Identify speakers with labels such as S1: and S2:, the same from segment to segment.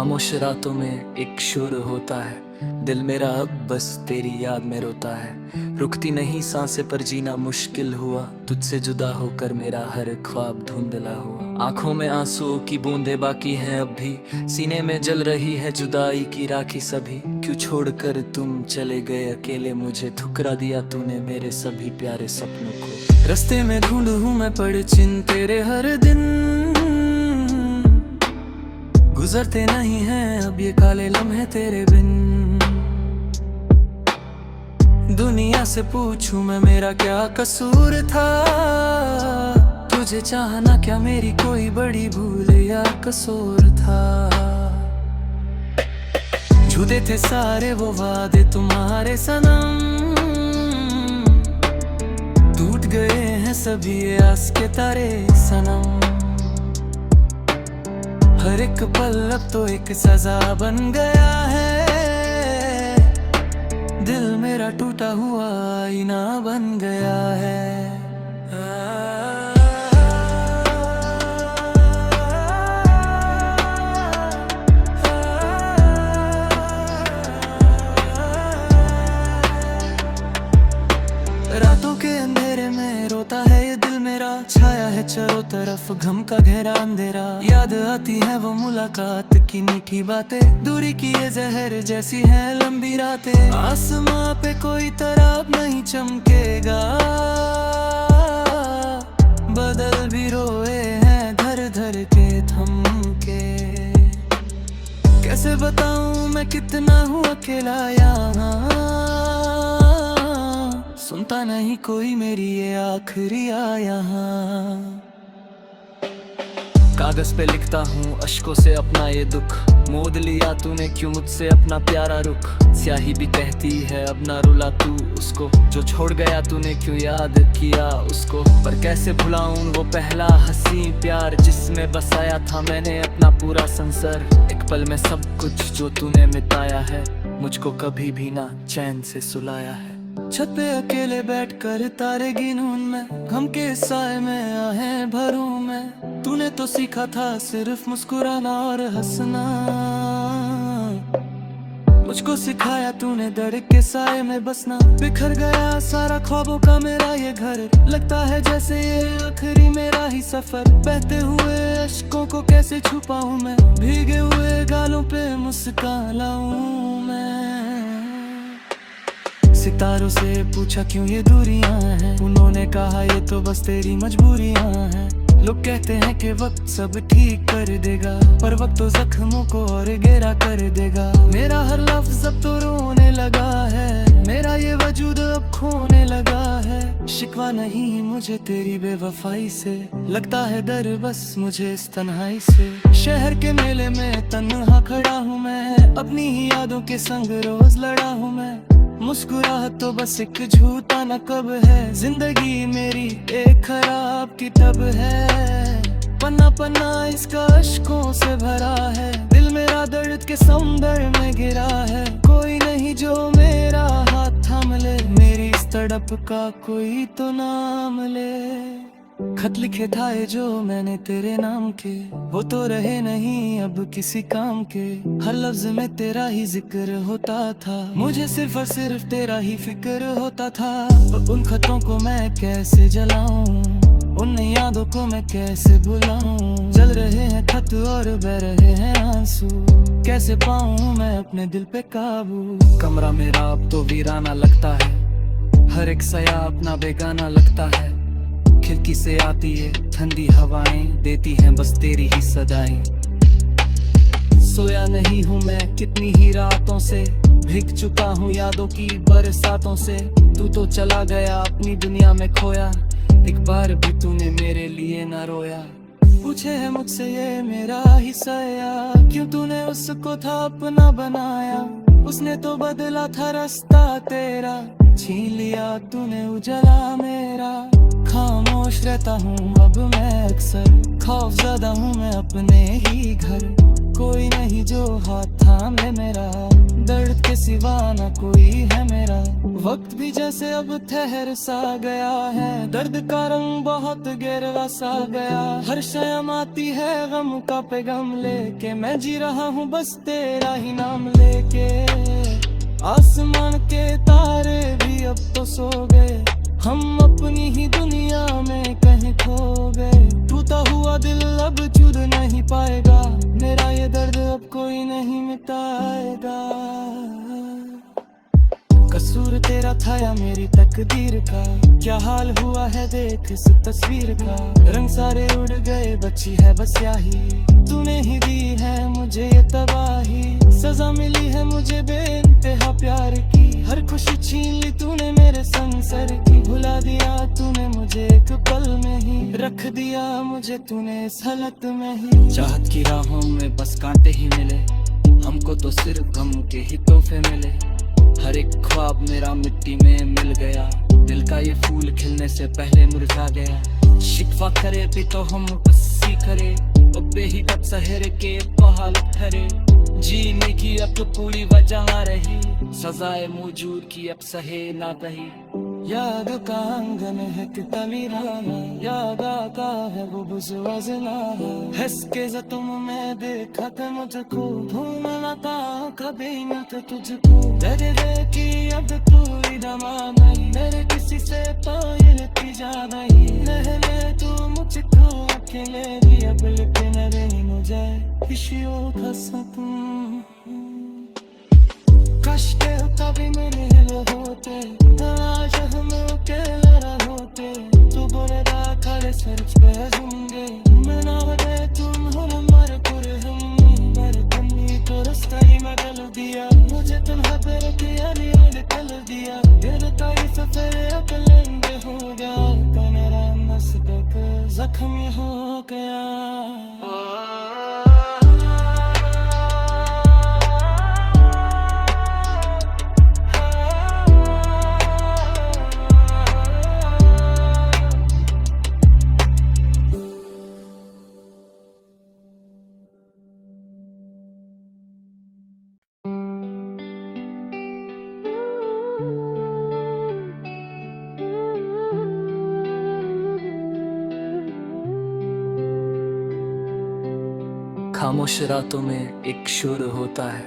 S1: खामोश रातों में एक शोर होता है, दिल मेरा अब बस तेरी याद में रोता है। रुकती नहीं सांसें पर जीना मुश्किल हुआ, तुझसे जुदा होकर मेरा हर ख्वाब धुंधला हुआ। आंखों में आंसुओं की बूंदें बाकी हैं अब भी, सीने में जल रही है जुदाई की राखी सभी। क्यों छोड़कर तुम चले गए अकेले मुझे, ठुकरा दिया तूने मेरे सभी प्यारे सपनों को। रास्ते में ढूंढूं मैं पड़ चिन्ह तेरे हर दिन, गुजरते नहीं हैं अब ये काले लम्हे तेरे बिन। दुनिया से पूछूं मैं मेरा क्या कसूर था, तुझे चाहना क्या मेरी कोई बड़ी भूल या कसूर था। झूठे थे सारे वो वादे तुम्हारे सनम, टूट गए हैं सभी ये आस के तारे सनम। हर एक पल अब तो एक सजा बन गया है, दिल मेरा टूटा हुआ आईना बन गया है। रातों के अंधेरे में रोता है ये दिल मेरा, छाया है चारों तरफ गम का गहरा अंधेरा। याद आती है वो मुलाकात की मीठी बातें, दूरी की ये जहर जैसी है लंबी रातें। आसमां पे कोई तारा नहीं चमकेगा, बदल भी रोए हैं धर धर के थम के। कैसे बताऊं मैं कितना हूँ अकेला यहाँ, सुनता नहीं कोई मेरी ये आखिरी यहाँ। कागज पे लिखता हूँ अश्कों से अपना ये दुख, मोद लिया तूने क्यों मुझसे अपना प्यारा रुख। स्याही भी कहती है अब ना रुला तू उसको, जो छोड़ गया तूने क्यों याद किया उसको। पर कैसे भुलाऊं वो पहला हंसी प्यार, जिसमें बसाया था मैंने अपना पूरा संसार। एक पल में सब कुछ जो तूने मिटाया है, मुझको कभी भी ना चैन से सुलाया है। छत पे अकेले बैठकर तारे गिनूं मैं, गम के साए में आहें भरूं मैं। तूने तो सीखा था सिर्फ मुस्कुराना और हंसना, मुझको सिखाया तूने दर्द के साए में बसना। बिखर गया सारा ख्वाबों का मेरा ये घर, लगता है जैसे ये आखिरी मेरा ही सफर। बहते हुए अश्कों को कैसे छुपाऊं मैं, भीगे हुए गालों पे मुस्कान लाऊं मैं। सितारों से पूछा क्यों ये दूरियां हैं, उन्होंने कहा ये तो बस तेरी मजबूरियां हैं। लोग कहते हैं कि वक्त सब ठीक कर देगा, पर वक्त तो जख्मों को और गहरा कर देगा। मेरा हर लफ्ज अब तो रोने लगा है, मेरा ये वजूद अब खोने लगा है। शिकवा नहीं मुझे तेरी बेवफाई से, लगता है डर बस मुझे इस तन्हाई से। शहर के मेले में तन्हा खड़ा हूँ मैं, अपनी ही यादों के संग रोज लड़ा हूँ मैं। मुस्कुराहट तो बस एक झूठा नकब है, जिंदगी मेरी एक खराब किताब है। पन्ना पन्ना इसका अश्कों से भरा है, दिल मेरा दर्द के समुंदर में गिरा है। कोई नहीं जो मेरा हाथ थाम ले, मेरी इस तड़प का कोई तो नाम ले। खत लिखे था ये जो मैंने तेरे नाम के, वो तो रहे नहीं अब किसी काम के। हर लफ्ज में तेरा ही जिक्र होता था, मुझे सिर्फ और सिर्फ तेरा ही फिक्र होता था। उन खतों को मैं कैसे जलाऊं, उन यादों को मैं कैसे भुलाऊं। जल रहे हैं खत और बह रहे हैं आंसू, कैसे पाऊं मैं अपने दिल पे काबू। कमरा मेरा अब तो वीराना लगता है, हर एक सया अपना बेगाना लगता है। खिड़की से आती है ठंडी हवाएं, देती हैं बस तेरी ही सदाएं। सोया नहीं हूँ मैं कितनी ही रातों से, भीग चुका हूँ यादों की बरसातों से। तू तो चला गया अपनी दुनिया में खोया, एक बार भी तूने मेरे लिए ना रोया। पूछे है मुझसे ये मेरा ही सया, क्यों तूने उसको था अपना बनाया। उसने तो बदला था रास्ता तेरा, छीन लिया तूने उजला मेरा। खामोश रहता हूँ अब मैं अक्सर, खौफ ज़्यादा हूँ मैं अपने ही घर। कोई नहीं जो हाथ थाम ले मेरा, दर्द के सिवा ना कोई है मेरा। वक्त भी जैसे अब ठहर सा गया है, दर्द का रंग बहुत गहरा सा गया। हर शयम आती है गम का पैगाम लेके, मैं जी रहा हूँ बस तेरा ही नाम लेके। आसमान के तारे भी अब तो सो गए, हम अपनी ही दुनिया में कहीं खो गए। टूटा हुआ दिल अब जुड़ नहीं पाएगा, मेरा ये दर्द अब कोई नहीं मिटाएगा। कसूर तेरा था या मेरी तकदीर का, क्या हाल हुआ है देख इस तस्वीर का। रंग सारे उड़ गए, बची है बस स्याही, तूने ही दी है मुझे ये तबाही। सजा मिली है मुझे बेइंतहा प्यार की, हर खुशी छीन ली तूने मेरे संसर की। भुला दिया तूने मुझे एक पल में ही, रख दिया मुझे तूने इस हालत में ही। चाहत की राहों में बस कांटे ही मिले, हमको तो सिर्फ गम के ही तोहफे मिले। हर एक ख्वाब मेरा मिट्टी में मिल गया, दिल का ये फूल खिलने से पहले मुरझा गया। शिकवा करे भी तो हम कस्सी करे, उब्बे ही कब सहर के हालत ठहरे। जीने की अब तो पूरी वजह आ रही, सजाए मौजूद की अब सहे ना कही। याद का आंगन है कितना वीराना, याद आता है वो बुज़वाज़ना। हंस के तुम में देखा था मुझको, भूलना था कभी न था तुझको। दर्द की अब तू दमा नहीं, मेरे किसी से तो ये नतीजा नहीं। रहने तू मुझको अकेले भी, अब लिखे न रही मुझे खुशियों का सपना। कष्ट कभी मेरे होते, तलाश हम अकेले होते। तू बोले दाखले सर्च पे जुंगे, मना दे तुम हो मर कर हम। मर तन्नी तो रास्ता ही बदल दिया, मुझे तुम्हारे पर प्यार निकल दिया। ये तारी सफर अकलंद हो गया, तो मेरा मस्तक जख्मी हो गया। खामोश रातों में एक शोर होता है,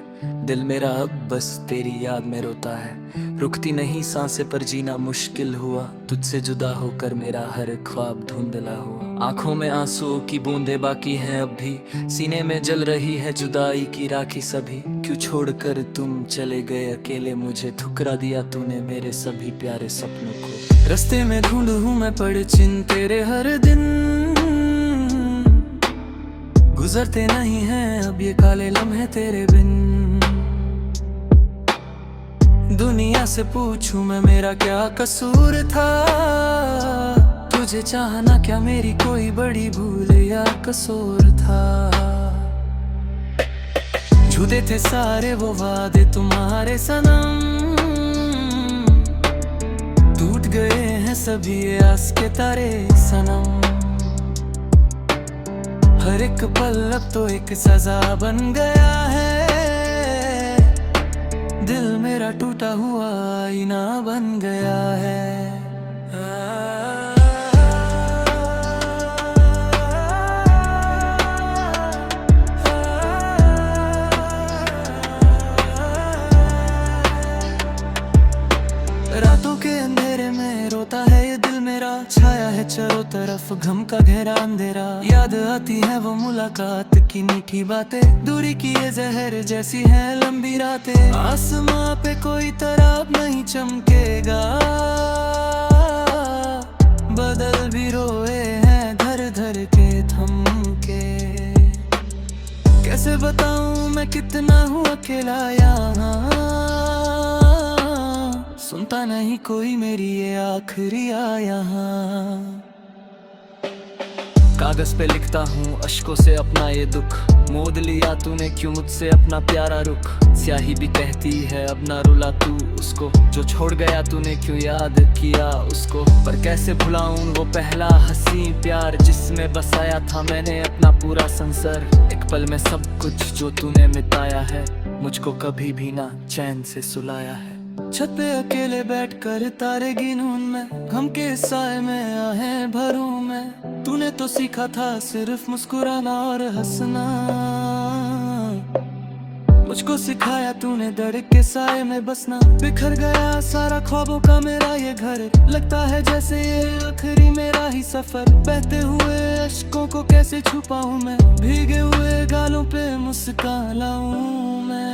S1: दिल मेरा अब बस तेरी याद में रोता है। रुकती नहीं सांसें पर जीना मुश्किल हुआ, तुझसे जुदा होकर मेरा हर ख्वाब धुंधला हुआ। आंखों में आंसुओं की बूंदें बाकी हैं अब भी, सीने में जल रही है जुदाई की राखी सभी। क्यों छोड़कर तुम चले गए अकेले मुझे, ठुकरा दिया तूने मेरे सभी प्यारे सपनों को। रास्ते में ढूंढूं मैं पड़ चिन्ह तेरे हर दिन, गुजरते नहीं हैं अब ये काले लम्हे तेरे बिन। दुनिया से पूछूं मैं मेरा क्या कसूर था, तुझे चाहना क्या मेरी कोई बड़ी भूल या कसूर था। झूठे थे सारे वो वादे तुम्हारे सनम, टूट गए हैं सभी ये आस के तारे सनम। हर एक पल अब तो एक सजा बन गया है, दिल मेरा टूटा हुआ आईना बन गया है। रातों के अंधेरे में रोता है ये दिल मेरा, छाया है चारों तरफ गम का गहरा अंधेरा। याद आती है वो मुलाकात की मीठी बातें, दूरी की ये जहर जैसी है लंबी रातें। आसमां पे कोई तारा नहीं चमकेगा, बदल भी रोए हैं धर धर के थम के। कैसे बताऊं मैं कितना हूँ अकेला यहाँ, सुनता नहीं कोई मेरी ये आखिरी यहाँ। कागज पे लिखता हूँ अश्कों से अपना ये दुख, मोद लिया तूने क्यों मुझसे अपना प्यारा रुख। स्याही भी कहती है अब ना रुला तू उसको, जो छोड़ गया तूने क्यों याद किया उसको। पर कैसे भुलाऊं वो पहला हंसी प्यार, जिसमें बसाया था मैंने अपना पूरा संसार। एक पल में सब कुछ जो तूने मिटाया है, मुझको कभी भी ना चैन से सुलाया है। छत पे अकेले बैठकर तारे गिनूं मैं, हम के साए में आहें भरूं मैं। तूने तो सीखा था सिर्फ मुस्कुराना और हंसना, मुझको सिखाया तूने दर्द के साए में बसना। बिखर गया सारा ख्वाबों का मेरा ये घर, लगता है जैसे ये आखिरी मेरा ही सफर। बहते हुए अश्कों को कैसे छुपाऊं मैं, भीगे हुए गालों पे मुस्कान लाऊं मैं।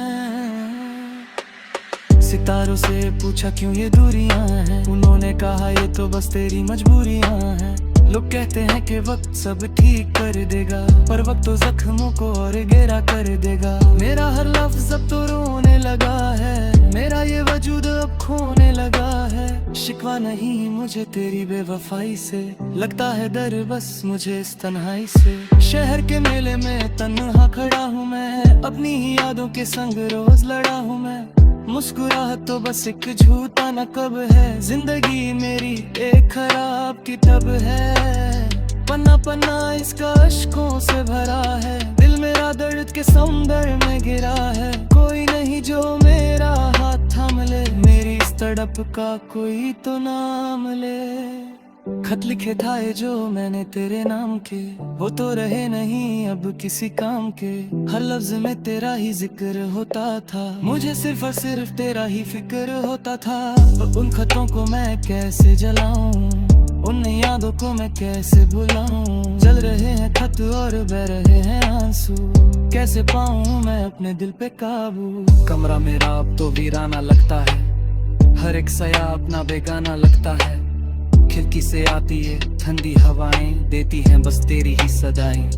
S1: सितारों से पूछा क्यों ये दूरियां हैं, उन्होंने कहा ये तो बस तेरी मजबूरियां हैं। लोग कहते हैं कि वक्त सब ठीक कर देगा, पर वक्त तो जख्मों को और गहरा कर देगा। मेरा हर लफ्ज अब तो रोने लगा है, मेरा ये वजूद अब खोने लगा है। शिकवा नहीं मुझे तेरी बेवफाई से, लगता है डर बस मुझे इस तन्हाई से। शहर के मेले में तन्हा खड़ा हूँ मैं, अपनी ही यादों के संग रोज लड़ा हूँ मैं। मुस्कुराहट तो बस एक झूठा नकब है, जिंदगी मेरी एक खराब किताब है। पन्ना पन्ना इसका अश्कों से भरा है, दिल मेरा दर्द के समुंदर में गिरा है। कोई नहीं जो मेरा हाथ थाम ले, मेरी इस तड़प का कोई तो नाम ले। खत लिखे था ये जो मैंने तेरे नाम के, वो तो रहे नहीं अब किसी काम के। हर लफ्ज में तेरा ही जिक्र होता था, मुझे सिर्फ और सिर्फ तेरा ही फिक्र होता था। उन खतों को मैं कैसे जलाऊं, उन यादों को मैं कैसे भुलाऊं। जल रहे हैं खत और बह रहे हैं आंसू, कैसे पाऊं मैं अपने दिल पे काबू। कमरा मेरा अब तो वीराना लगता है, हर एक सया अपना बेगाना लगता है। खिड़की से आती है ठंडी हवाएं, देती हैं बस तेरी ही सदाएं।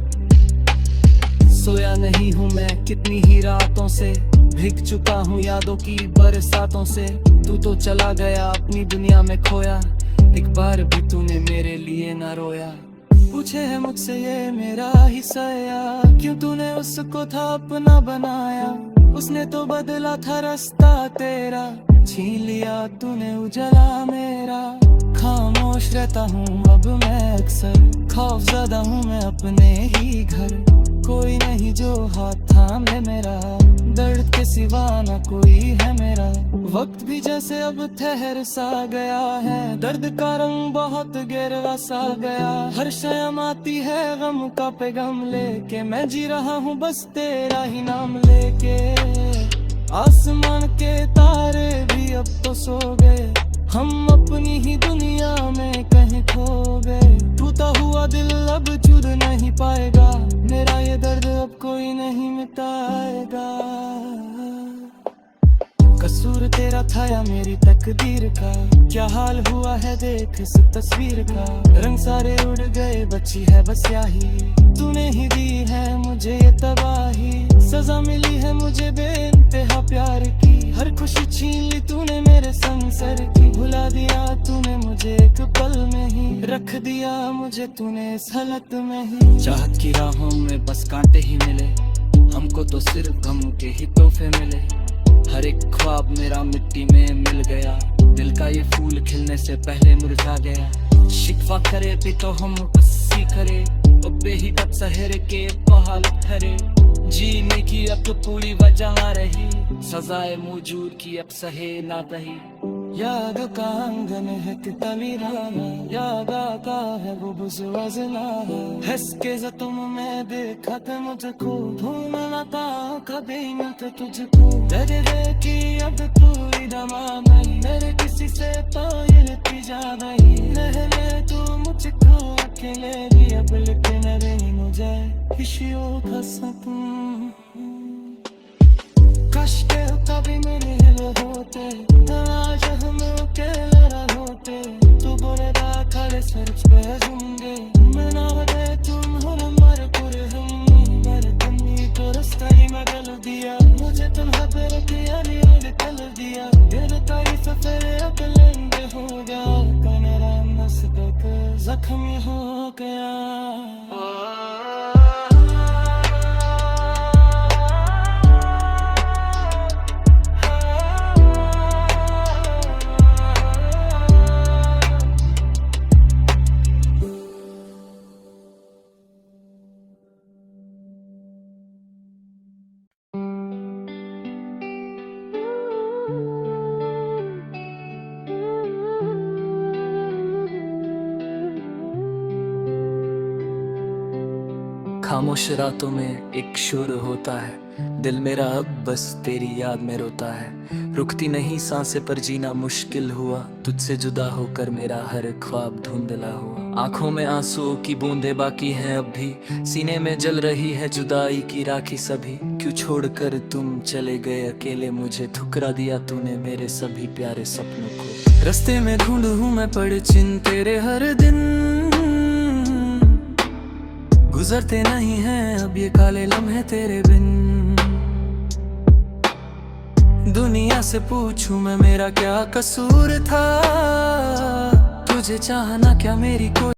S1: सोया नहीं हूँ मैं कितनी ही रातों से, भीग चुका हूँ यादों की बरसातों से। तू तो चला गया अपनी दुनिया में खोया, एक बार भी तूने मेरे लिए ना रोया। पूछे है मुझसे ये मेरा ही सया, क्यों तूने उसको था अपना बनाया। उसने तो बदला था रास्ता तेरा, छीन लिया तूने उजला मेरा। खामोश रहता हूँ अब मैं अक्सर, खौफज़दा हूँ मैं अपने ही घर। कोई नहीं जो हाथ थाम ले मेरा, दर्द के सिवा ना कोई है मेरा। वक्त भी जैसे अब ठहर सा गया है, दर्द का रंग बहुत गहरा सा गया। हर शयम आती है गम का पैगाम लेके, मैं जी रहा हूँ बस तेरा ही नाम लेके। आसमान के तारे भी अब तो सो गए, हम अपनी ही दुनिया में कहीं खो गए। टूटा हुआ दिल अब जुड़ नहीं पाएगा, मेरा ये दर्द अब कोई नहीं मिटाएगा। कसूर तेरा था या मेरी तकदीर का, क्या हाल हुआ है देख इस तस्वीर का। रंग सारे उड़ गए बची है बस स्याही, तूने ही दी है मुझे ये तबाही। सजा मिली है मुझे बेइंतहा प्यार की, हर खुशी छीन ली तूने मेरे संसर की। भुला दिया तूने मुझे एक पल में ही, रख दिया मुझे तूने इस हालत में ही। चाहत की राहों में बस कांटे ही मिले, हमको तो सिर्फ गम के ही तोहफे मिले। हर एक ख्वाब मेरा मिट्टी में मिल गया, दिल का ये फूल खिलने से पहले मुरझा गया। शिकवा करे भी तो हम हंसी करे, उब्बे ही तब सहर के पहाड़ ठहरे। जीने की अब तो पूरी वजह रही, सजाए मौजूद की अब सहे ना रही। याद का आंगन है तमीराना, याद आता है वो बुज़वाज़ना। हंस के ज़तम में देखा था मुझको, ढूंढना था कभी न था तुझको। दर्द की अब तू दमा नहीं, मेरे किसी से तो ये नतीजा नहीं। रहने तू मुझको अकेले भी, अब लिखे न रही मुझे खुशियों का सपना। काश के कभी मेरे होते, आज हम अकेले होते। तू बोले खड़े सर पे झूमगे, मैं ना दे तुम हो मर पुर हम। मेरे तुमने तो रास्ता ही में गल दिया, मुझे तुम्हें पे रखिया नहीं कर दिया। तेरे तारीफ तेरे अकलेंगे हो गया, मेरा नस तक जख्मी हो गया। खामोश रातों में एक शोर होता है, दिल मेरा अब बस तेरी याद में रोता है। रुकती नहीं सांसें पर जीना मुश्किल हुआ, तुझसे जुदा होकर मेरा हर ख्वाब धुंधला हुआ। आंखों में आंसुओं की बूंदें बाकी हैं अब भी, सीने में जल रही है जुदाई की राखी सभी। क्यों छोड़कर तुम चले गए अकेले मुझे, ठुकरा दिया तूने मेरे सभी प्यारे सपनों को। रास्ते में ढूंढूं मैं पड़ चिन्ह तेरे हर दिन, गुजरते नहीं हैं अब ये काले लम्हे तेरे बिन। दुनिया से पूछूं मैं मेरा क्या कसूर था, तुझे चाहना क्या मेरी कोई